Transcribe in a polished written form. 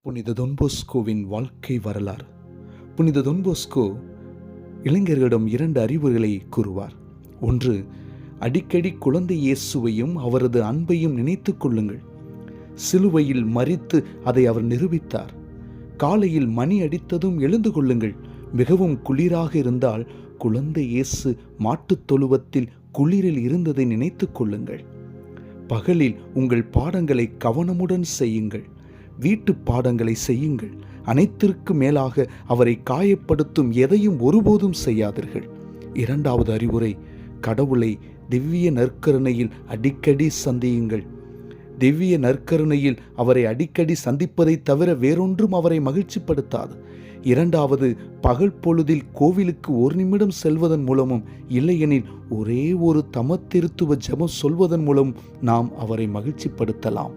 புனித தொன்போஸ்கோவின் வாழ்க்கை வரலாறு. புனித தொன்போஸ்கோ இளைஞர்களிடம் 2 அறிவுரைகளை கூறுவார். ஒன்று, அடிக்கடி குழந்தை இயேசுவையும் அவரது அன்பையும் நினைத்துக் கொள்ளுங்கள். சிலுவையில் மரித்து அதை அவர் நிரூபித்தார். காலையில் மணி அடித்ததும் எழுந்து கொள்ளுங்கள். மிகவும் குளிராக இருந்தால் குழந்தை இயேசு மாட்டுத் தொழுவத்தில் குளிரில் இருந்ததை நினைத்துக் கொள்ளுங்கள். பகலில் உங்கள் பாடங்களை கவனமுடன் செய்யுங்கள். வீட்டு பாடங்களை செய்யுங்கள். அனைத்திற்கு மேலாக அவரை காயப்படுத்தும் எதையும் ஒருபோதும் செய்யாதீர்கள். 2வது அறிவுரை, கடவுளை திவ்ய நற்கருணையில் அடிக்கடி சந்தியுங்கள். திவ்ய நற்கருணையில் அவரை அடிக்கடி சந்திப்பதை தவிர வேறொன்றும் அவரை மகிழ்ச்சிப்படுத்தாது. 2வது, பகல் பொழுதில் கோவிலுக்கு 1 நிமிடம் செல்வதன் மூலமும் இல்லையெனில் ஒரே ஒரு தமத்திருத்துவ ஜெபம் சொல்வதன் மூலம் நாம் அவரை மகிழ்ச்சிப்படுத்தலாம்.